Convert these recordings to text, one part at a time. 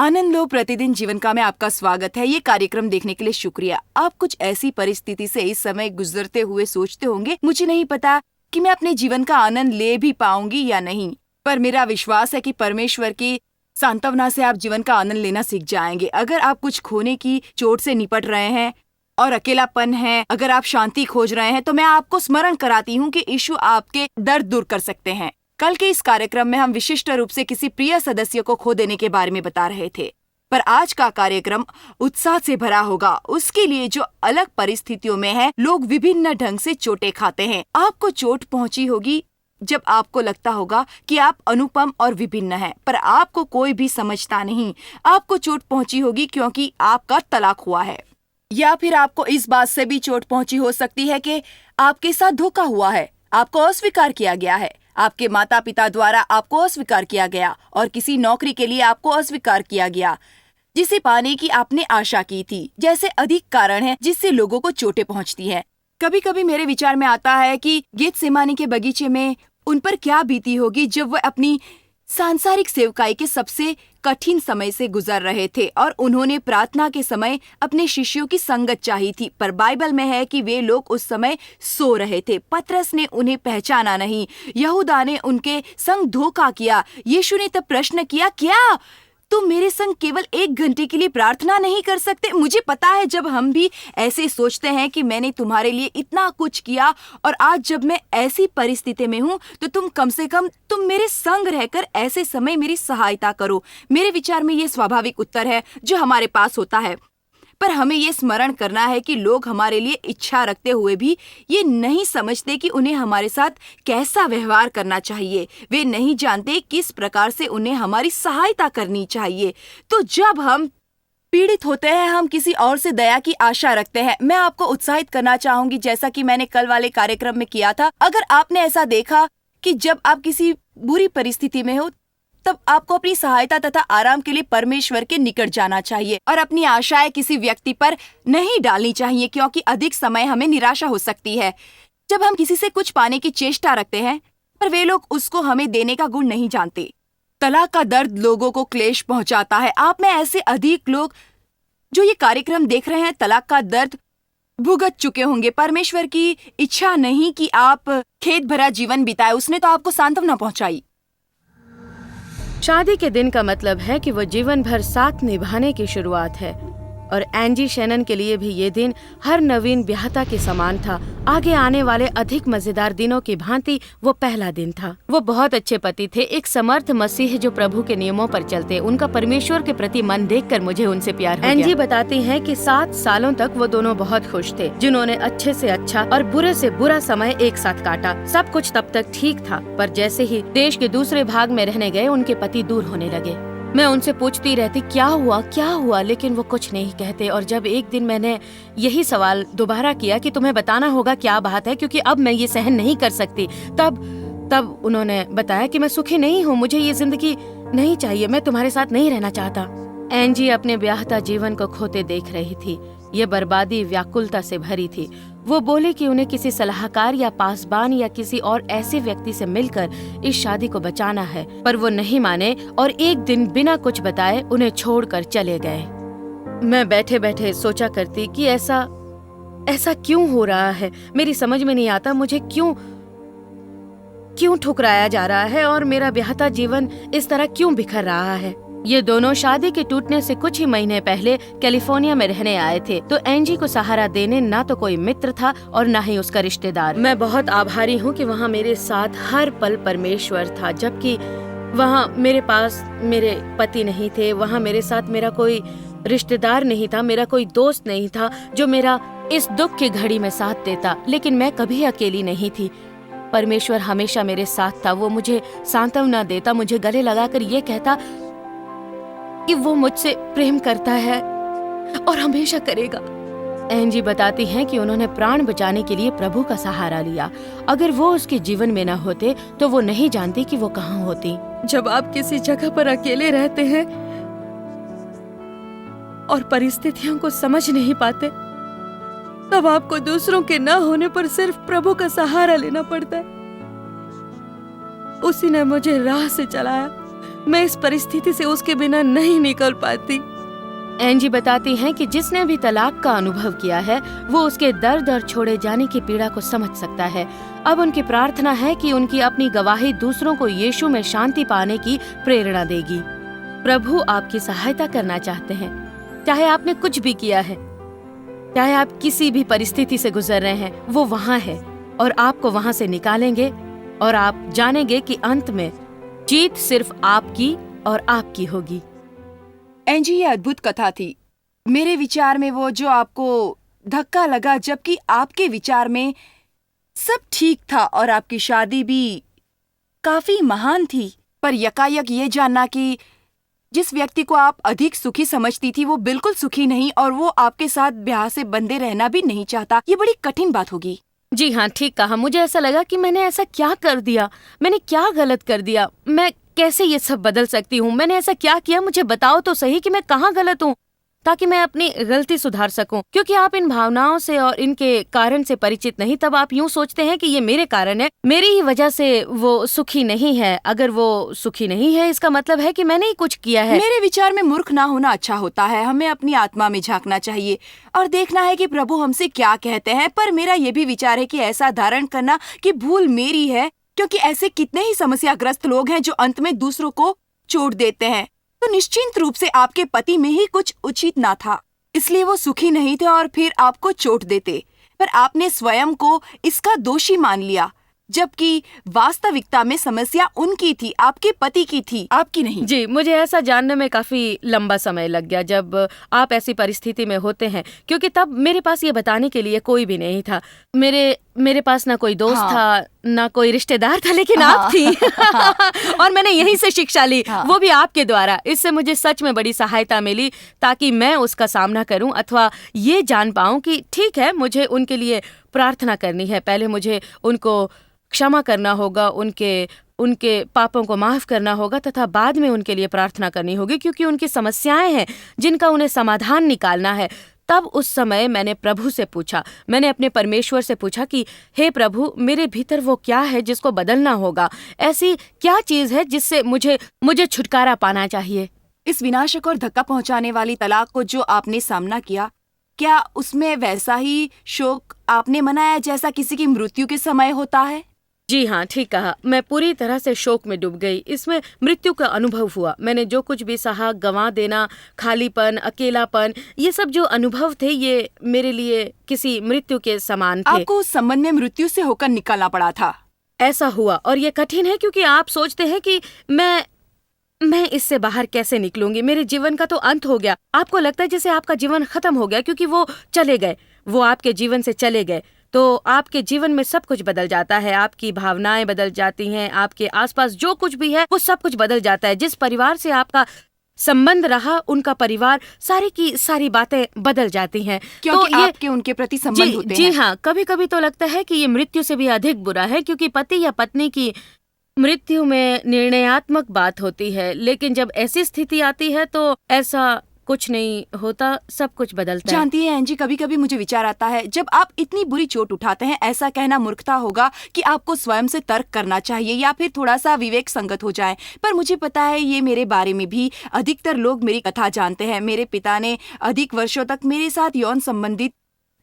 आनंद लो प्रतिदिन जीवन का में आपका स्वागत है। ये कार्यक्रम देखने के लिए शुक्रिया। आप कुछ ऐसी परिस्थिति से इस समय गुजरते हुए सोचते होंगे, मुझे नहीं पता कि मैं अपने जीवन का आनंद ले भी पाऊंगी या नहीं, पर मेरा विश्वास है कि परमेश्वर की सांत्वना से आप जीवन का आनंद लेना सीख जाएंगे। अगर आप कुछ खोने की चोट से निपट रहे हैं और अकेलापन है, अगर आप शांति खोज रहे हैं, तो मैं आपको स्मरण कराती हूँ कि यीशु आपके दर्द दूर कर सकते हैं। कल के इस कार्यक्रम में हम विशिष्ट रूप से किसी प्रिय सदस्य को खो देने के बारे में बता रहे थे, पर आज का कार्यक्रम उत्साह से भरा होगा उसके लिए जो अलग परिस्थितियों में है। लोग विभिन्न ढंग से चोटें खाते हैं। आपको चोट पहुंची होगी जब आपको लगता होगा कि आप अनुपम और विभिन्न हैं, पर आपको कोई भी समझता नहीं। आपको चोट पहुंची होगी क्योंकि आपका तलाक हुआ है, या फिर आपको इस बात से भी चोट पहुंची हो सकती है कि आपके साथ धोखा हुआ है, आपको अस्वीकार किया गया है, आपके माता पिता द्वारा आपको अस्वीकार किया गया और किसी नौकरी के लिए आपको अस्वीकार किया गया जिसे पाने की आपने आशा की थी। जैसे अधिक कारण हैं जिससे लोगों को चोटें पहुंचती हैं। कभी कभी मेरे विचार में आता है कि गेतसेमानी के बगीचे में उन पर क्या बीती होगी जब वह अपनी सांसारिक सेवकाई के सबसे कठिन समय से गुजर रहे थे और उन्होंने प्रार्थना के समय अपने शिष्यों की संगत चाही थी, पर बाइबल में है कि वे लोग उस समय सो रहे थे। पतरस ने उन्हें पहचाना नहीं, यहूदा ने उनके संग धोखा किया। यीशु ने तब प्रश्न किया, क्या तुम मेरे संग केवल 1 घंटे के लिए प्रार्थना नहीं कर सकते? मुझे पता है जब हम भी ऐसे सोचते हैं कि मैंने तुम्हारे लिए इतना कुछ किया और आज जब मैं ऐसी परिस्थिति में हूँ तो तुम कम से कम तुम मेरे संग रहकर ऐसे समय मेरी सहायता करो। मेरे विचार में ये स्वाभाविक उत्तर है जो हमारे पास होता है, पर हमें ये स्मरण करना है कि लोग हमारे लिए इच्छा रखते हुए भी ये नहीं समझते कि उन्हें हमारे साथ कैसा व्यवहार करना चाहिए। वे नहीं जानते किस प्रकार से उन्हें हमारी सहायता करनी चाहिए। तो जब हम पीड़ित होते हैं, हम किसी और से दया की आशा रखते हैं। मैं आपको उत्साहित करना चाहूंगी, जैसा कि मैंने कल वाले कार्यक्रम में किया था। अगर आपने ऐसा देखा कि जब आप किसी बुरी परिस्थिति में हो तब आपको अपनी सहायता तथा आराम के लिए परमेश्वर के निकट जाना चाहिए और अपनी आशाएं किसी व्यक्ति पर नहीं डालनी चाहिए, क्योंकि अधिक समय हमें निराशा हो सकती है जब हम किसी से कुछ पाने की चेष्टा रखते हैं पर वे लोग उसको हमें देने का गुण नहीं जानते। तलाक का दर्द लोगों को क्लेश पहुंचाता है। आप में ऐसे अधिक लोग जो ये कार्यक्रम देख रहे हैं तलाक का दर्द भुगत चुके होंगे। परमेश्वर की इच्छा नहीं कि आप खेद भरा जीवन बिताए, उसने तो आपको सांत्वना पहुंचाई। शादी के दिन का मतलब है कि वो जीवन भर साथ निभाने की शुरुआत है, और एंजी शेनन के लिए भी ये दिन हर नवीन ब्याहता के समान था। आगे आने वाले अधिक मजेदार दिनों की भांति वो पहला दिन था। वो बहुत अच्छे पति थे, एक समर्थ मसीह जो प्रभु के नियमों पर चलते। उनका परमेश्वर के प्रति मन देखकर मुझे उनसे प्यार हो गया। एंजी बताती हैं कि 7 सालों तक वो दोनों बहुत खुश थे, जिन्होंने अच्छे से अच्छा और बुरे से बुरा समय एक साथ काटा। सब कुछ तब तक ठीक था, पर जैसे ही देश के दूसरे भाग में रहने गए उनके पति दूर होने लगे। मैं उनसे पूछती रहती क्या हुआ, लेकिन वो कुछ नहीं कहते। और जब एक दिन मैंने यही सवाल किया कि तुम्हें बताना होगा क्या बात है, क्योंकि अब मैं ये सहन नहीं कर सकती, तब उन्होंने बताया कि मैं सुखी नहीं हूँ, मुझे ये जिंदगी नहीं चाहिए, मैं तुम्हारे साथ नहीं रहना चाहता। एंजी अपने ब्याहता जीवन को खोते देख रही थी। ये बर्बादी व्याकुलता से भरी थी। वो बोले कि उन्हें किसी सलाहकार या पासबान या किसी और ऐसे व्यक्ति से मिलकर इस शादी को बचाना है, पर वो नहीं माने और एक दिन बिना कुछ बताए उन्हें छोड़कर चले गए। मैं बैठे बैठे सोचा करती कि ऐसा क्यों हो रहा है। मेरी समझ में नहीं आता मुझे क्यों ठुकराया जा रहा है और मेरा ब्याहता जीवन इस तरह क्यों बिखर रहा है। ये दोनों शादी के टूटने से कुछ ही महीने पहले कैलिफोर्निया में रहने आए थे, तो एंजी को सहारा देने ना तो कोई मित्र था और ना ही उसका रिश्तेदार। मैं बहुत आभारी हूँ कि वहाँ मेरे साथ हर पल परमेश्वर था, जबकि वहाँ मेरे पास मेरे पति नहीं थे, वहाँ मेरे साथ मेरा कोई रिश्तेदार नहीं था, मेरा कोई दोस्त नहीं था जो मेरा इस दुख की घड़ी में साथ देता। लेकिन मैं कभी अकेली नहीं थी। परमेश्वर हमेशा मेरे साथ था। वो मुझे सांत्वना देता, मुझे गले लगाकर ये कहता कि वो मुझसे प्रेम करता है और हमेशा करेगा। एंजी बताती हैं कि उन्होंने प्राण बचाने के लिए प्रभु का सहारा लिया। अगर वो उसके जीवन में न होते तो वो नहीं जानती कि वो कहाँ होती। जब आप किसी जगह पर अकेले रहते हैं और परिस्थितियों को समझ नहीं पाते, तब आपको दूसरों के न होने पर सिर्फ प्रभु का सहारा लेना पड़ता है। उसी ने मुझे राह से चलाया, मैं इस परिस्थिति से उसके बिना नहीं निकल पाती। एंजी बताती हैं कि जिसने भी तलाक का अनुभव किया है वो उसके दर दर छोड़े जाने की पीड़ा को समझ सकता है। अब उनकी प्रार्थना है कि उनकी अपनी गवाही दूसरों को यीशु में शांति पाने की प्रेरणा देगी। प्रभु आपकी सहायता करना चाहते हैं। चाहे आपने कुछ भी किया है, चाहे आप किसी भी परिस्थिति से गुजर रहे हैं, वो वहाँ है और आपको वहाँ से निकालेंगे और आप जानेंगे कि अंत में जीत सिर्फ आपकी और आपकी होगी। एंजी, ये अद्भुत कथा थी। मेरे विचार में वो जो आपको धक्का लगा, जबकि आपके विचार में सब ठीक था और आपकी शादी भी काफी महान थी, पर यकायक ये जानना कि जिस व्यक्ति को आप अधिक सुखी समझती थी वो बिल्कुल सुखी नहीं और वो आपके साथ ब्याह से बंधे रहना भी नहीं चाहता, ये बड़ी कठिन बात होगी। जी हाँ, ठीक कहा। मुझे ऐसा लगा कि मैंने ऐसा क्या कर दिया, मैंने क्या गलत कर दिया, मैं कैसे ये सब बदल सकती हूँ, मैंने ऐसा क्या किया, मुझे बताओ तो सही कि मैं कहाँ गलत हूँ, ताकि मैं अपनी गलती सुधार सकूं। क्योंकि आप इन भावनाओं से और इनके कारण से परिचित नहीं, तब आप यूं सोचते हैं कि ये मेरे कारण है, मेरी ही वजह से वो सुखी नहीं है। अगर वो सुखी नहीं है इसका मतलब है कि मैंने ही कुछ किया है। मेरे विचार में मूर्ख ना होना अच्छा होता है। हमें अपनी आत्मा में झांकना चाहिए और देखना है कि प्रभु हमसे क्या कहते हैं। पर मेरा ये भी विचार है कि ऐसा धारण करना कि भूल मेरी है, क्योंकि ऐसे कितने ही समस्याग्रस्त लोग हैं जो अंत में दूसरों को चोट देते हैं। तो निश्चित रूप से आपके पति में ही कुछ उचित ना था, इसलिए वो सुखी नहीं थे और फिर आपको चोट देते। पर आपने स्वयं को इसका दोषी मान लिया, जबकि वास्तविकता में समस्या उनकी थी, आपके पति की थी, आपकी नहीं। जी, मुझे ऐसा जानने में काफी लंबा समय लग गया जब आप ऐसी परिस्थिति में होते हैं, क्योंकि तब मेरे पास ये बताने के लिए कोई भी नहीं था। मेरे पास ना कोई दोस्त था, ना कोई रिश्तेदार था, लेकिन आप थी। और मैंने यहीं से शिक्षा ली, वो भी आपके द्वारा। इससे मुझे सच में बड़ी सहायता मिली, ताकि मैं उसका सामना करूं अथवा ये जान पाऊं कि ठीक है, मुझे उनके लिए प्रार्थना करनी है। पहले मुझे उनको क्षमा करना होगा, उनके पापों को माफ करना होगा, तथा बाद में उनके लिए प्रार्थना करनी होगी, क्योंकि उनकी समस्याएं हैं जिनका उन्हें समाधान निकालना है। तब उस समय मैंने प्रभु से पूछा, मैंने अपने परमेश्वर से पूछा कि हे प्रभु, मेरे भीतर वो क्या है जिसको बदलना होगा, ऐसी क्या चीज है जिससे मुझे छुटकारा पाना चाहिए। इस विनाशक और धक्का पहुंचाने वाली तलाक को जो आपने सामना किया, क्या उसमें वैसा ही शोक आपने मनाया जैसा किसी की मृत्यु के समय होता है? जी हाँ, ठीक कहा। मैं पूरी तरह से शोक में डूब गई। इसमें मृत्यु का अनुभव हुआ। मैंने जो कुछ भी सहा, गंवा देना, खालीपन, अकेलापन, ये सब जो अनुभव थे, ये मेरे लिए किसी मृत्यु के समान थे। आपको उस संबंध में मृत्यु से होकर निकलना पड़ा था। ऐसा हुआ, और ये कठिन है, क्योंकि आप सोचते हैं कि मैं इससे बाहर कैसे निकलूंगी, मेरे जीवन का तो अंत हो गया। आपको लगता है जैसे आपका जीवन खत्म हो गया, क्योंकि वो चले गए, वो आपके जीवन से चले गए। तो आपके जीवन में सब कुछ बदल जाता है, आपकी भावनाएं बदल जाती हैं, आपके आसपास जो कुछ भी है वो सब कुछ बदल जाता है। जिस परिवार से आपका संबंध रहा, उनका परिवार, सारी की सारी बातें बदल जाती हैं, क्योंकि तो ये आपके उनके प्रति संबंध होते हैं। जी हाँ, कभी कभी तो लगता है कि ये मृत्यु से भी अधिक बुरा है, क्योंकि पति या पत्नी की मृत्यु में निर्णयात्मक बात होती है, लेकिन जब ऐसी स्थिति आती है तो ऐसा कुछ नहीं होता, सब कुछ बदलता है। जानती है एंजी, कभी कभी मुझे विचार आता है, जब आप इतनी बुरी चोट उठाते हैं, ऐसा कहना मूर्खता होगा कि आपको स्वयं से तर्क करना चाहिए या फिर थोड़ा सा विवेक संगत हो जाए। पर मुझे पता है, ये मेरे बारे में भी अधिकतर लोग मेरी कथा जानते हैं। मेरे पिता ने अधिक वर्षों तक मेरे साथ यौन संबंधित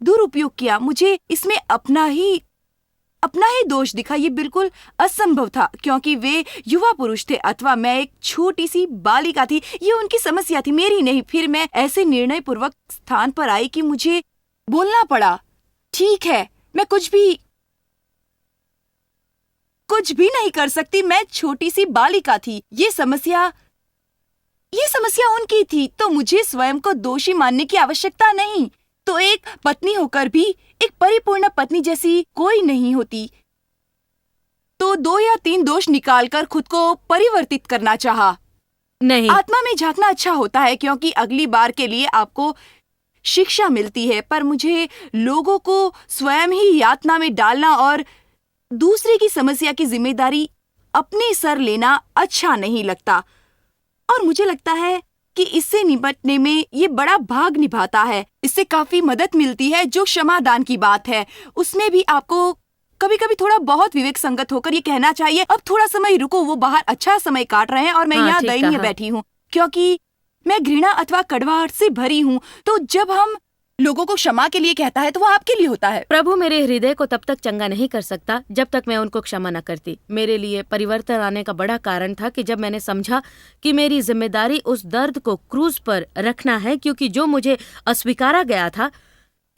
दुरुपयोग किया। मुझे इसमें अपना ही दोष दिखा। ये बिल्कुल असंभव था, क्योंकि वे युवा पुरुष थे अथवा मैं एक छोटी सी बालिका थी। ये उनकी समस्या थी, मेरी नहीं। फिर मैं ऐसे निर्णय पूर्वक स्थान पर आई कि मुझे बोलना पड़ा, ठीक है, मैं कुछ भी नहीं कर सकती, मैं छोटी सी बालिका थी। ये समस्या उनकी थी, तो मुझे स्वयं को दोषी मानने की आवश्यकता नहीं। तो एक पत्नी होकर भी एक परिपूर्ण पत्नी जैसी कोई नहीं होती। तो 2 या 3 दोष निकालकर खुद को परिवर्तित करना चाहा। नहीं, आत्मा में झांकना अच्छा होता है, क्योंकि अगली बार के लिए आपको शिक्षा मिलती है। पर मुझे लोगों को स्वयं ही यातना में डालना और दूसरे की समस्या की जिम्मेदारी अपने सर लेना अच्छा नहीं लगता। और मुझे लगता है कि इससे निपटने में ये बड़ा भाग निभाता है। इससे काफी मदद मिलती है। जो क्षमादान की बात है, उसमें भी आपको कभी कभी थोड़ा बहुत विवेक संगत होकर ये कहना चाहिए, अब थोड़ा समय रुको, वो बाहर अच्छा समय काट रहे हैं और मैं हाँ, यहाँ ठीक दयनीय कहा। बैठी हूँ क्योंकि मैं घृणा अथवा कड़वाहट से भरी हूँ। तो जब हम लोगों को क्षमा के लिए कहता है तो वो आपके लिए होता है। प्रभु मेरे हृदय को तब तक चंगा नहीं कर सकता जब तक मैं उनको क्षमा न करती। मेरे लिए परिवर्तन आने का बड़ा कारण था कि जब मैंने समझा कि मेरी जिम्मेदारी उस दर्द को क्रूज पर रखना है, क्योंकि जो मुझे अस्वीकारा गया था,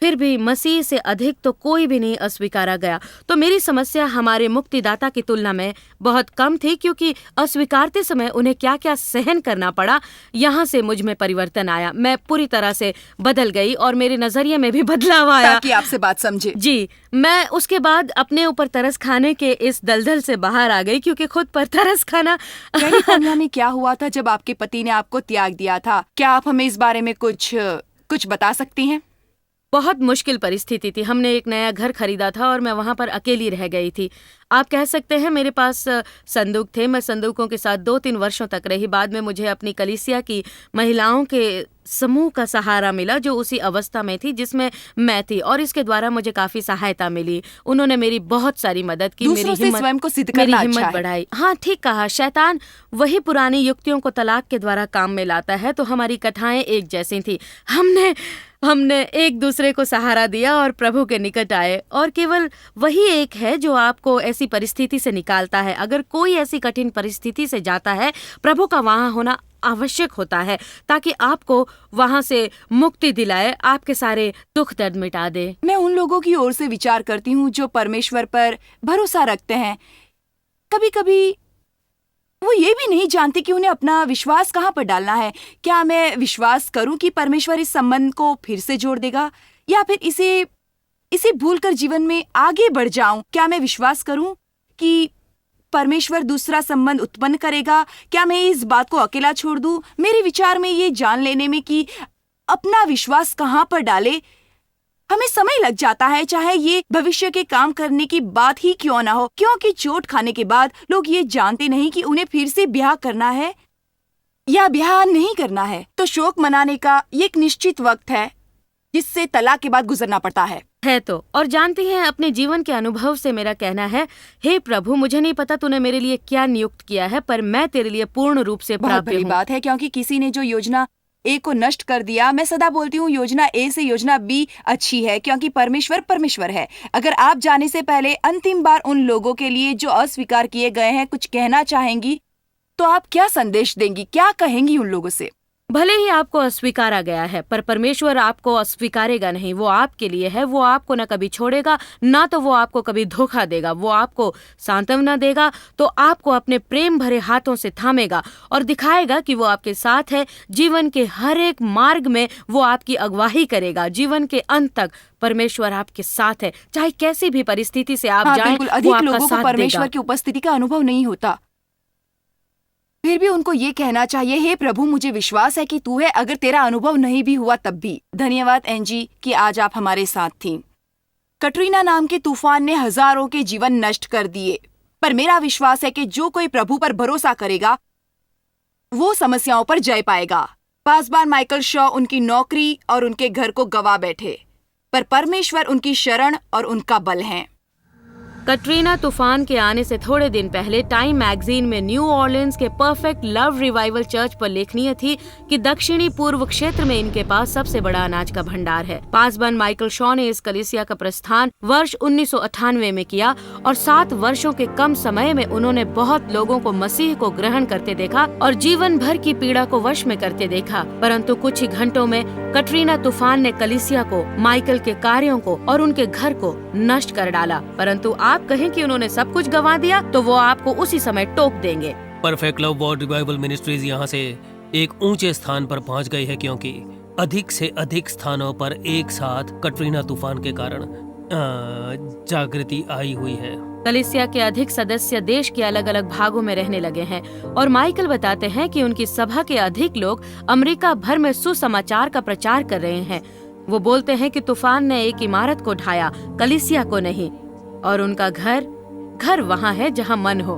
फिर भी मसीह से अधिक तो कोई भी नहीं अस्वीकारा गया। तो मेरी समस्या हमारे मुक्तिदाता की तुलना में बहुत कम थी, क्योंकि अस्वीकारते समय उन्हें क्या क्या सहन करना पड़ा। यहाँ से मुझ में परिवर्तन आया, मैं पूरी तरह से बदल गई और मेरे नजरिए में भी बदलाव आया। ताकि आपसे बात समझे। जी, मैं उसके बाद अपने ऊपर तरस खाने के इस दलदल से बाहर आ गई, क्योंकि खुद पर तरस खाना कैलिफोर्निया में क्या हुआ था जब आपके पति ने आपको त्याग दिया था? क्या आप हमें इस बारे में कुछ बता सकती हैं? बहुत मुश्किल परिस्थिति थी। हमने एक नया घर खरीदा था और मैं वहां पर अकेली रह गई थी। आप कह सकते हैं मेरे पास संदूक थे। मैं संदूकों के साथ 2-3 वर्षों तक रही। बाद में मुझे अपनी कलीसिया की महिलाओं के समूह का सहारा मिला, जो उसी अवस्था में थी जिसमें मैं थी, और इसके द्वारा मुझे काफी सहायता मिली। उन्होंने मेरी बहुत सारी मदद की, दूसरों से स्वयं को सिद्ध करना मेरी अच्छा हिम्मत है। बढ़ाई। हाँ, ठीक कहा। शैतान वही पुरानी युक्तियों को तलाक के द्वारा काम में लाता है। तो हमारी कथाएं एक जैसी थी। हमने एक दूसरे को सहारा दिया और प्रभु के निकट आए, और केवल वही एक है जो आपको ऐसी परिस्थिति से निकालता है। अगर कोई ऐसी कठिन परिस्थिति से जाता है, प्रभु का वहां होना आवश्यक होता है, ताकि आपको वहां से मुक्ति दिलाए, आपके सारे दुख दर्द मिटा दे। मैं उन लोगों की ओर से विचार करती हूँ जो परमेश्वर पर भरोसा रखते हैं। कभी कभी वो ये भी नहीं जानते कि उन्हें अपना विश्वास कहाँ पर डालना है। क्या मैं विश्वास करूं कि परमेश्वर इस संबंध को फिर से जोड़ देगा, या फिर इसे भूलकर जीवन में आगे बढ़ जाऊं? क्या मैं विश्वास करूं कि परमेश्वर दूसरा संबंध उत्पन्न करेगा? क्या मैं इस बात को अकेला छोड़ दूं? मेरे विचार में ये जान लेने में कि अपना विश्वास कहाँ पर डाले, हमें समय लग जाता है, चाहे ये भविष्य के काम करने की बात ही क्यों ना हो, क्योंकि चोट खाने के बाद लोग ये जानते नहीं कि उन्हें फिर से ब्याह करना है या ब्याह नहीं करना है। तो शोक मनाने का ये एक निश्चित वक्त है जिससे तलाक के बाद गुजरना पड़ता है। तो और जानती हैं, अपने जीवन के अनुभव से मेरा कहना है, हे प्रभु, मुझे नहीं पता तूने मेरे लिए क्या नियुक्त किया है, पर मैं तेरे लिए पूर्ण रूप से बहुत प्राप्य बड़ी हूँ। बात है, क्योंकि किसी ने जो योजना ए को नष्ट कर दिया। मैं सदा बोलती हूँ योजना ए से योजना बी अच्छी है, क्योंकि परमेश्वर है। अगर आप जाने से पहले अंतिम बार उन लोगों के लिए जो अस्वीकार किए गए हैं कुछ कहना चाहेंगी, तो आप क्या संदेश देंगी, क्या कहेंगी उन लोगों से? भले ही आपको अस्वीकारा गया है, पर परमेश्वर आपको अस्वीकारेगा नहीं। वो आपके लिए है। वो आपको न कभी छोड़ेगा, ना तो वो आपको कभी धोखा देगा। वो आपको सांत्वना देगा, तो आपको अपने प्रेम भरे हाथों से थामेगा और दिखाएगा कि वो आपके साथ है। जीवन के हर एक मार्ग में वो आपकी अगुवाई करेगा। जीवन के अंत तक परमेश्वर आपके साथ है, चाहे कैसी भी परिस्थिति से आप जाएं, बिल्कुल। वो अधिक आपका लोगों को साथ परमेश्वर देगा। की उपस्थिति का अनुभव नहीं होता, फिर भी उनको ये कहना चाहिए, हे प्रभु, मुझे विश्वास है कि तू है, अगर तेरा अनुभव नहीं भी हुआ तब भी। धन्यवाद एंजी कि आज आप हमारे साथ थीं। कटरीना नाम के तूफान ने हजारों के जीवन नष्ट कर दिए, पर मेरा विश्वास है कि जो कोई प्रभु पर भरोसा करेगा वो समस्याओं पर जय पाएगा। पासबान माइकल शॉ उनकी नौकरी और उनके घर को गवा बैठे, पर परमेश्वर उनकी शरण और उनका बल है। कटरीना तूफान के आने से थोड़े दिन पहले टाइम मैगजीन में न्यू ऑर्लिन्स के परफेक्ट लव रिवाइवल चर्च पर लेखनीय थी कि दक्षिणी पूर्व क्षेत्र में इनके पास सबसे बड़ा अनाज का भंडार है। पासबान माइकल शॉ ने इस कलीसिया का प्रस्थान वर्ष 1998 में किया और 7 वर्षों के कम समय में उन्होंने बहुत लोगों को मसीह को ग्रहण करते देखा और जीवन भर की पीड़ा को वश में करते देखा। परंतु कुछ ही घंटों में कटरीना तूफान ने कलीसिया को, माइकल के कार्यों को और उनके घर को नष्ट कर डाला। परंतु आप कहें कि उन्होंने सब कुछ गंवा दिया, तो वो आपको उसी समय टोक देंगे। Perfect love world revival ministries यहाँ से एक ऊंचे स्थान पर पहुँच गई है, क्योंकि अधिक से अधिक स्थानों पर एक साथ कटरीना तूफान के कारण जागृति आई हुई है। कलीसिया के अधिक सदस्य देश के अलग अलग भागों में रहने लगे हैं और माइकल बताते हैं कि उनकी सभा के अधिक लोग अमेरिका भर में सुसमाचार का प्रचार कर रहे हैं। वो बोलते हैं कि तूफान ने एक इमारत को ढाया, कलीसिया को नहीं, और उनका घर वहाँ है जहाँ मन हो।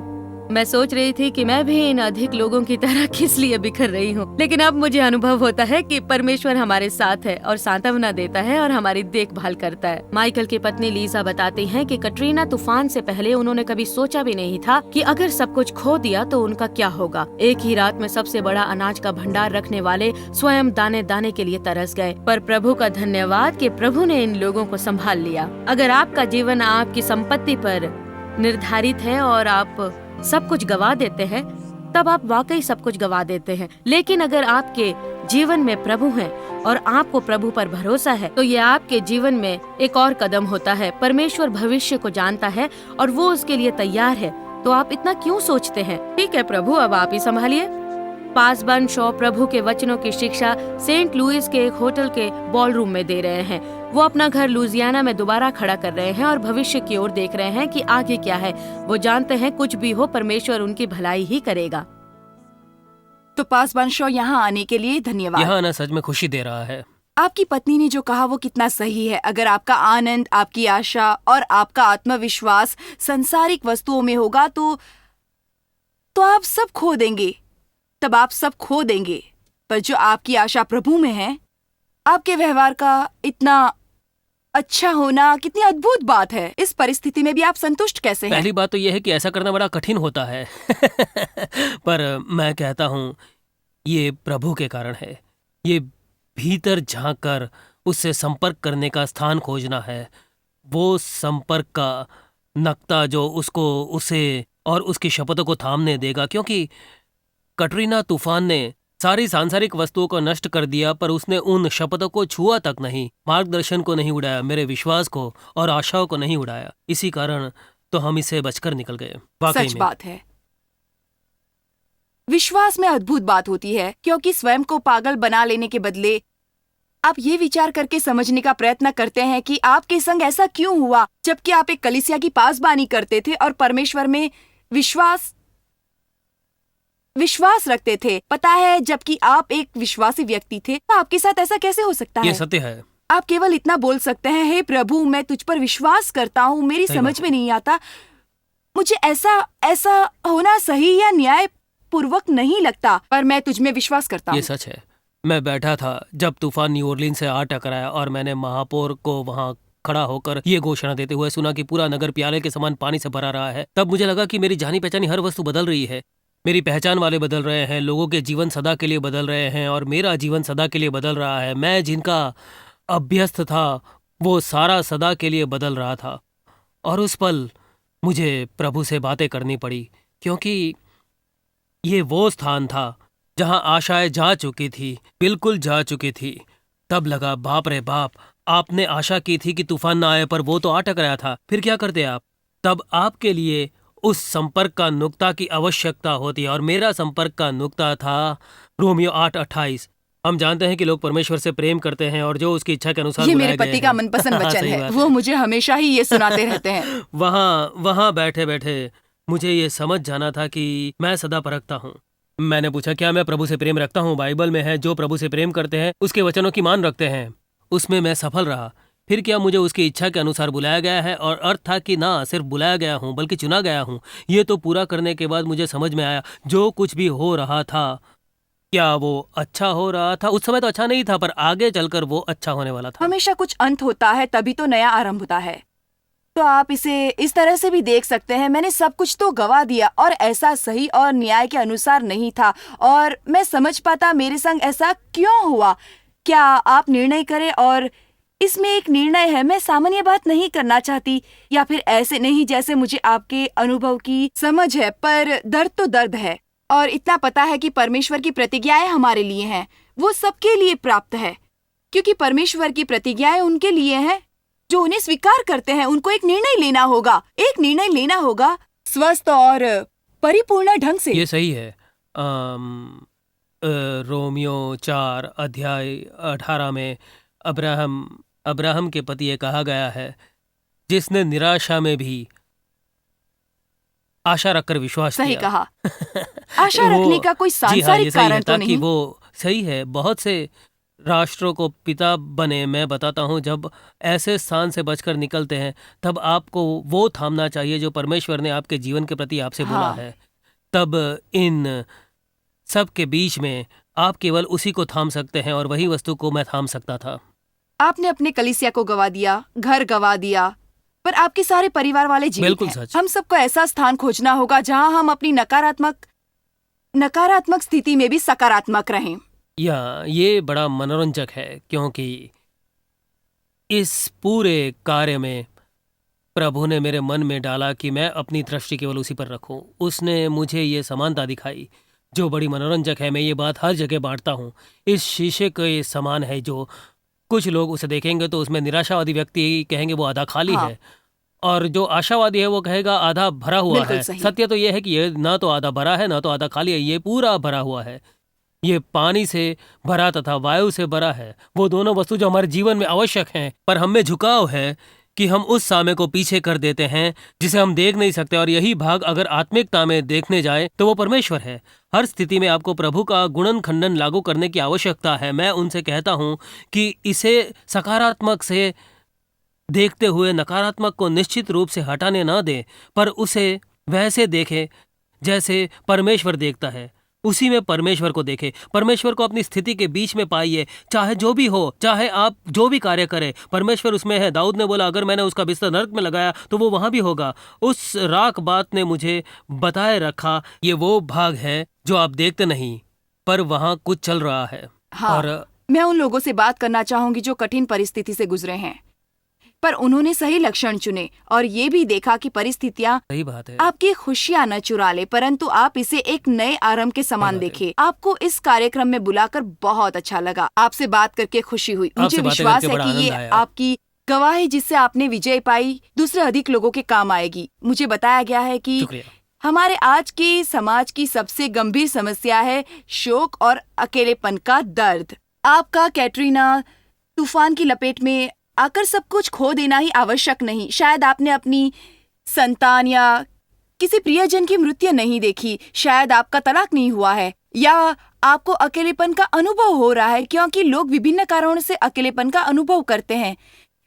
मैं सोच रही थी कि मैं भी इन अधिक लोगों की तरह किस लिए बिखर रही हूँ, लेकिन अब मुझे अनुभव होता है कि परमेश्वर हमारे साथ है और सांत्वना देता है और हमारी देखभाल करता है। माइकल की पत्नी लीजा बताती हैं कि कटरीना तूफान से पहले उन्होंने कभी सोचा भी नहीं था कि अगर सब कुछ खो दिया तो उनका क्या होगा। एक ही रात में सबसे बड़ा अनाज का भंडार रखने वाले स्वयं दाने दाने के लिए तरस गए, पर प्रभु का धन्यवाद कि प्रभु ने इन लोगों को संभाल लिया। अगर आपका जीवन आपकी संपत्ति पर निर्धारित है और आप सब कुछ गवा देते हैं, तब आप वाकई सब कुछ गवा देते हैं। लेकिन अगर आपके जीवन में प्रभु हैं और आपको प्रभु पर भरोसा है, तो ये आपके जीवन में एक और कदम होता है। परमेश्वर भविष्य को जानता है और वो उसके लिए तैयार है, तो आप इतना क्यों सोचते हैं? ठीक है प्रभु, अब आप ही संभालिए। पासबन शॉ प्रभु के वचनों की शिक्षा सेंट लुइस के एक होटल के बॉलरूम में दे रहे हैं। वो अपना घर लुजियाना में दोबारा खड़ा कर रहे हैं और भविष्य की ओर देख रहे हैं कि आगे क्या है। वो जानते हैं कुछ भी हो, परमेश्वर उनकी भलाई ही करेगा। तो पासवान शॉ, यहाँ आने के लिए धन्यवाद। यहाँ आना सच में खुशी दे रहा है। आपकी पत्नी ने जो कहा वो कितना सही है। अगर आपका आनंद, आपकी आशा और आपका आत्मविश्वास संसारिक वस्तुओं में होगा तो आप सब खो देंगे, तब आप सब खो देंगे। पर जो आपकी आशा प्रभु में है, आपके व्यवहार का इतना अच्छा होना कितनी अद्भुत बात है। इस परिस्थिति में भी आप संतुष्ट कैसे हैं? पहली बात तो यह है कि ऐसा करना बड़ा कठिन होता है पर मैं कहता हूँ ये प्रभु के कारण है। ये भीतर झांक कर उससे संपर्क करने का स्थान खोजना है, वो संपर्क का नक्ता जो उसे और उसकी शपथों को थामने देगा। क्योंकि कटरीना तूफान ने सारी सांसारिक वस्तुओं को नष्ट कर दिया, पर उसने उन शपथों को छुआ तक नहीं, मार्गदर्शन को नहीं उड़ाया, मेरे विश्वास को और आशाओं को नहीं उड़ाया। इसी कारण तो हम इसे बचकर निकल गए। वाकई सच में बात है। विश्वास में अद्भुत बात होती है, क्योंकि स्वयं को पागल बना लेने के बदले आप ये विचार करके समझने का प्रयत्न करते हैं कि आपके संग ऐसा क्यों हुआ, जबकि आप एक कलीसिया की पासबानी करते थे और परमेश्वर में विश्वास रखते थे। पता है, जबकि आप एक विश्वासी व्यक्ति थे, तो आपके साथ ऐसा कैसे हो सकता है? ये सत्य है। आप केवल इतना बोल सकते हैं, हे प्रभु, मैं तुझ पर विश्वास करता हूँ, मेरी समझ में नहीं आता, मुझे ऐसा होना सही या न्याय पूर्वक नहीं लगता, पर मैं तुझ में विश्वास करता हूँ। ये सच है। मैं बैठा था जब तूफान न्यू ऑरलीन से आ टकराया और मैंने महापौर को वहां खड़ा होकर ये घोषणा देते हुए सुना कि पूरा नगर प्याले के समान पानी से भरा रहा है। तब मुझे लगा कि मेरी जानी पहचानी हर वस्तु बदल रही है। मेरी पहचान वाले बदल रहे हैं, लोगों के जीवन सदा के लिए बदल रहे हैं और मेरा जीवन सदा के लिए बदल रहा है। मैं जिनका अभ्यस्त था वो सारा सदा के लिए बदल रहा था। और उस पल मुझे प्रभु से बातें करनी पड़ी, क्योंकि ये वो स्थान था जहां आशाएं जा चुकी थी, बिल्कुल जा चुकी थी। तब लगा, बाप रे बाप, आपने आशा की थी कि तूफान ना आए, पर वो तो आ टकराया था। फिर क्या करते आप? तब आपके लिए उस संपर्क का नुक्ता की आवश्यकता होती है, और मेरा संपर्क का नुक्ता था रोमियो 8:28। हम जानते हैं कि लोग परमेश्वर से प्रेम करते हैं और जो उसकी इच्छा के अनुसार ये बुलाए मेरे गए पति हैं। का मनपसंद वचन सही है, बात वो मुझे हमेशा ही ये सुनाते रहते हैं। वहाँ बैठे बैठे मुझे ये समझ जाना था कि मैं सदा परखता हूँ। मैंने पूछा, क्या मैं प्रभु से प्रेम रखता हूँ? बाइबल में है, जो प्रभु से प्रेम करते हैं उसके वचनों की मान रखते हैं। उसमें मैं सफल रहा। फिर क्या मुझे उसकी इच्छा के अनुसार बुलाया गया है? और अर्थ था कि ना सिर्फ बुलाया गया हूँ बल्कि चुना गया हूँ। ये तो पूरा करने के बाद मुझे समझ में आया, जो कुछ भी हो रहा था, क्या वो अच्छा हो रहा था? उस समय तो अच्छा नहीं था, पर आगे चलकर वो अच्छा होने वाला था। हमेशा कुछ अंत होता है, तभी तो नया आरंभ होता है। तो आप इसे इस तरह से भी देख सकते हैं, मैंने सब कुछ तो गवा दिया और ऐसा सही और न्याय के अनुसार नहीं था, और मैं समझ पाता मेरे संग ऐसा क्यों हुआ। क्या आप निर्णय करें, और इसमें एक निर्णय है, मैं सामान्य बात नहीं करना चाहती, या फिर ऐसे नहीं जैसे मुझे आपके अनुभव की समझ है, पर दर्द तो दर्द है। और इतना पता है कि परमेश्वर की प्रतिज्ञाएं हमारे लिए हैं, वो सबके लिए प्राप्त है, क्योंकि परमेश्वर की प्रतिज्ञाएं उनके लिए हैं जो उन्हें स्वीकार करते हैं। उनको एक निर्णय लेना होगा स्वस्थ और परिपूर्ण ढंग से। ये सही है। रोमियो 4:18 में अब्राहम के पति ये कहा गया है, जिसने निराशा में भी आशा रखकर विश्वास सही किया। कहा। आशा रखने का कोई जी हाँ, ये सांसारिक सही है, कारण तो ताकि नहीं। वो सही है। बहुत से राष्ट्रों को पिता बने। मैं बताता हूँ, जब ऐसे स्थान से बचकर निकलते हैं, तब आपको वो थामना चाहिए जो परमेश्वर ने आपके जीवन के प्रति आपसे बोला हाँ। है। तब इन सब के बीच में आप केवल उसी को थाम सकते हैं और वही वस्तु को मैं थाम सकता था। आपने अपने कलीसिया को गवा दिया, घर गवा दिया, पर आपके सारे परिवार वाले जीवित बिल्कुल हैं। सच। हम सबको ऐसा स्थान खोजना होगा जहां हम अपनी नकारात्मक स्थिति में भी सकारात्मक रहें। या ये बड़ा मनोरंजक है क्योंकि इस पूरे कार्य में प्रभु ने मेरे मन में डाला कि मैं अपनी दृष्टि केवल उसी पर रखूं। उसने मुझे ये समानता दिखाई जो बड़ी मनोरंजक है। मैं ये बात हर जगह बांटता हूँ। इस शीशे के समान है जो कुछ लोग उसे देखेंगे तो उसमें निराशावादी व्यक्ति कहेंगे वो आधा खाली हाँ। है, और जो आशावादी है वो कहेगा आधा भरा हुआ बिल्कुल है। सही। सत्य तो ये है कि ये ना तो आधा भरा है ना तो आधा खाली है, ये पूरा भरा हुआ है। ये पानी से भरा तथा वायु से भरा है, वो दोनों वस्तु जो हमारे जीवन में आवश्यक हैं। पर हम में झुकाव है कि हम उस सामय को पीछे कर देते हैं जिसे हम देख नहीं सकते, और यही भाग अगर आत्मिकता में देखने जाए तो वो परमेश्वर है। हर स्थिति में आपको प्रभु का गुणन खंडन लागू करने की आवश्यकता है। मैं उनसे कहता हूँ कि इसे सकारात्मक से देखते हुए नकारात्मक को निश्चित रूप से हटाने ना दें, पर उसे वैसे देखें जैसे परमेश्वर देखता है। उसी में परमेश्वर को देखें। परमेश्वर को अपनी स्थिति के बीच में पाइए, चाहे जो भी हो, चाहे आप जो भी कार्य करें, परमेश्वर उसमें है। दाऊद ने बोला अगर मैंने उसका बिस्तर नरक में लगाया तो वो वहां भी होगा। उस राख बात ने मुझे बताए रखा ये वो भाग है जो आप देखते नहीं, पर वहां कुछ चल रहा है। हाँ, और मैं उन लोगों से बात करना चाहूंगी जो कठिन परिस्थिति से गुजरे हैं, पर उन्होंने सही लक्षण चुने और ये भी देखा कि परिस्थितियां सही बात है। आपकी खुशियां न चुरा ले, परंतु आप इसे एक नए आरंभ के समान देखें। आपको इस कार्यक्रम में बुलाकर बहुत अच्छा लगा। आपसे बात करके खुशी हुई। मुझे आपसे बातें विश्वास करके है बड़ा कि ये आनंद आया। आपकी गवाही जिससे आपने विजय पाई दूसरे अधिक लोगों के काम आएगी। मुझे बताया गया है कि शुक्रिया। हमारे आज के समाज की सबसे गंभीर समस्या है शोक और अकेलेपन का दर्द। आपका कैटरीना तूफान की लपेट में आकर सब कुछ खो देना ही आवश्यक नहीं। शायद आपने अपनी संतान या किसी प्रियजन की मृत्यु नहीं देखी, शायद आपका तलाक नहीं हुआ है, या आपको अकेलेपन का अनुभव हो रहा है, क्योंकि लोग विभिन्न कारणों से अकेलेपन का अनुभव करते हैं।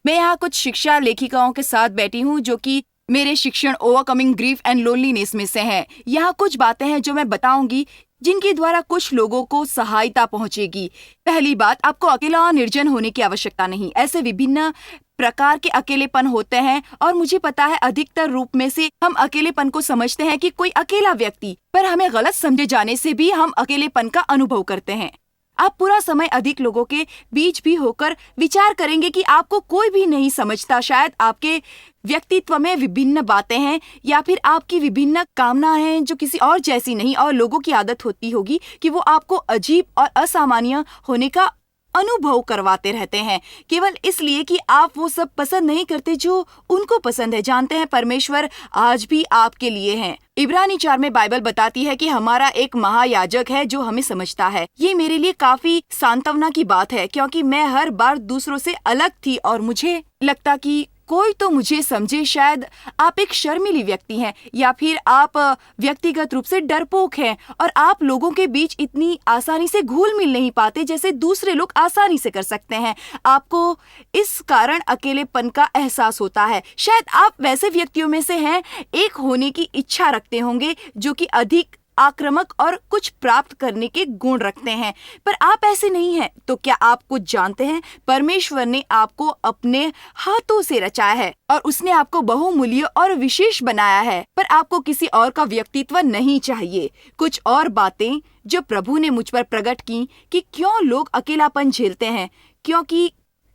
मैं यहाँ कुछ शिक्षा लेखिकाओं के साथ बैठी हूँ जो कि मेरे शिक्षण ओवरकमिंग ग्रीफ एंड लोनलीनेस में से हैं। यहाँ कुछ बातें हैं जो मैं बताऊंगी जिनके द्वारा कुछ लोगों को सहायता पहुंचेगी। पहली बात, आपको अकेला और निर्जन होने की आवश्यकता नहीं। ऐसे विभिन्न प्रकार के अकेलेपन होते हैं और मुझे पता है अधिकतर रूप में से हम अकेलेपन को समझते हैं कि कोई अकेला व्यक्ति, पर हमें गलत समझे जाने से भी हम अकेलेपन का अनुभव करते हैं। आप पूरा समय अधिक लोगों के बीच भी होकर विचार करेंगे कि आपको कोई भी नहीं समझता। शायद आपके व्यक्तित्व में विभिन्न बातें हैं या फिर आपकी विभिन्न कामनाएं हैं जो किसी और जैसी नहीं, और लोगों की आदत होती होगी कि वो आपको अजीब और असामान्य होने का अनुभव करवाते रहते हैं, केवल इसलिए कि आप वो सब पसंद नहीं करते जो उनको पसंद है। जानते हैं परमेश्वर आज भी आपके लिए है। इब्रानी 4 में बाइबल बताती है कि हमारा एक महायाजक है जो हमें समझता है। ये मेरे लिए काफी सांत्वना की बात है, क्योंकि मैं हर बार दूसरों से अलग थी और मुझे लगता कि कोई तो मुझे समझे। शायद आप एक शर्मीली व्यक्ति हैं या फिर आप व्यक्तिगत रूप से डरपोक हैं और आप लोगों के बीच इतनी आसानी से घुल मिल नहीं पाते जैसे दूसरे लोग आसानी से कर सकते हैं। आपको इस कारण अकेलेपन का एहसास होता है। शायद आप वैसे व्यक्तियों में से हैं, एक होने की इच्छा रखते होंगे जो कि अधिक आक्रामक और कुछ प्राप्त करने के गुण रखते हैं, पर आप ऐसे नहीं हैं। तो क्या आप कुछ जानते हैं? परमेश्वर ने आपको अपने हाथों से रचाया है और उसने आपको बहुमूल्य और विशेष बनाया है, पर आपको किसी और का व्यक्तित्व नहीं चाहिए। कुछ और बातें जो प्रभु ने मुझ पर प्रकट की कि क्यों लोग अकेलापन झेलते हैं, क्योंकि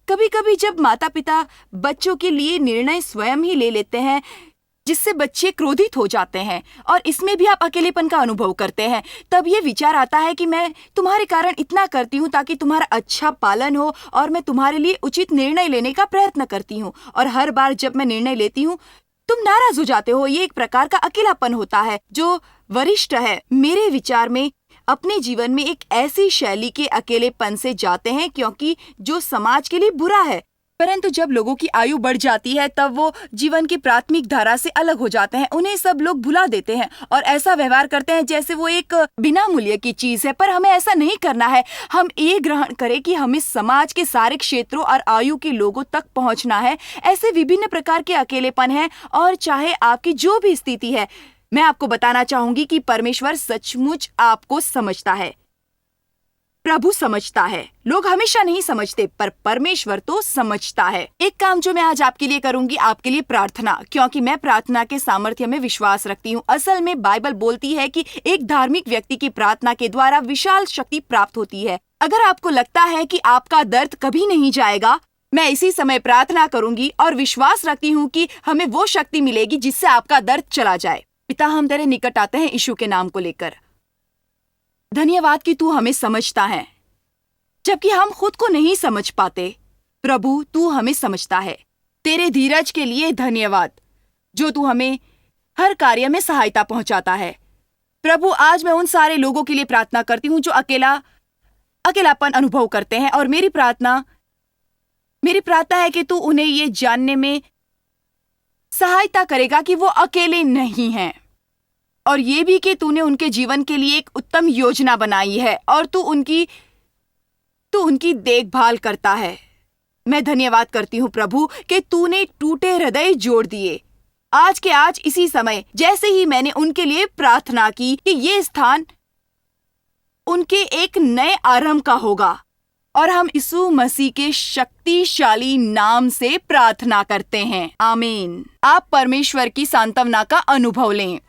कभी-कभी जब माता पिता बच्चों के लिए निर्णय स्वयं ही ले लेते हैं जिससे बच्चे क्रोधित हो जाते हैं और इसमें भी आप अकेलेपन का अनुभव करते हैं, तब ये विचार आता है कि मैं तुम्हारे कारण इतना करती हूँ ताकि तुम्हारा अच्छा पालन हो और मैं तुम्हारे लिए उचित निर्णय लेने का प्रयत्न करती हूँ, और हर बार जब मैं निर्णय लेती हूँ तुम नाराज हो जाते हो। ये एक प्रकार का अकेलापन होता है जो वरिष्ठ है। मेरे विचार में अपने जीवन में एक ऐसी शैली के अकेलेपन से जाते हैं क्योंकि जो समाज के लिए बुरा है, परंतु जब लोगों की आयु बढ़ जाती है तब वो जीवन की प्राथमिक धारा से अलग हो जाते हैं। उन्हें सब लोग भुला देते हैं और ऐसा व्यवहार करते हैं जैसे वो एक बिना मूल्य की चीज है, पर हमें ऐसा नहीं करना है। हम ये ग्रहण करें कि हमें समाज के सारे क्षेत्रों और आयु के लोगों तक पहुंचना है। ऐसे विभिन्न प्रकार के अकेलेपन हैं और चाहे आपकी जो भी स्थिति है, मैं आपको बताना चाहूंगी कि परमेश्वर सचमुच आपको समझता है। प्रभु समझता है। लोग हमेशा नहीं समझते, पर परमेश्वर तो समझता है। एक काम जो मैं आज आपके लिए करूंगी, आपके लिए प्रार्थना, क्योंकि मैं प्रार्थना के सामर्थ्य में विश्वास रखती हूँ। असल में बाइबल बोलती है कि एक धार्मिक व्यक्ति की प्रार्थना के द्वारा विशाल शक्ति प्राप्त होती है। अगर आपको लगता है कि आपका दर्द कभी नहीं जाएगा, मैं इसी समय प्रार्थना करूंगी और विश्वास रखती हूँ कि हमें वो शक्ति मिलेगी जिससे आपका दर्द चला जाए। पिता, हम तेरे निकट आते हैं यीशु के नाम को लेकर। धन्यवाद कि तू हमें समझता है, जबकि हम खुद को नहीं समझ पाते। प्रभु, तू हमें समझता है। तेरे धीरज के लिए धन्यवाद, जो तू हमें हर कार्य में सहायता पहुंचाता है। प्रभु, आज मैं उन सारे लोगों के लिए प्रार्थना करती हूँ जो अकेलापन अनुभव करते हैं, और मेरी प्रार्थना है कि तू उन्हें ये जानने में सहायता करेगा कि वो अकेले नहीं हैं, और ये भी कि तूने उनके जीवन के लिए एक उत्तम योजना बनाई है और तू उनकी देखभाल करता है। मैं धन्यवाद करती हूँ प्रभु कि तूने टूटे हृदय जोड़ दिए। आज के आज इसी समय, जैसे ही मैंने उनके लिए प्रार्थना की कि ये स्थान उनके एक नए आरंभ का होगा, और हम यीशु मसीह के शक्तिशाली नाम से प्रार्थना करते हैं। आमीन। आप परमेश्वर की सांत्वना का अनुभव लें।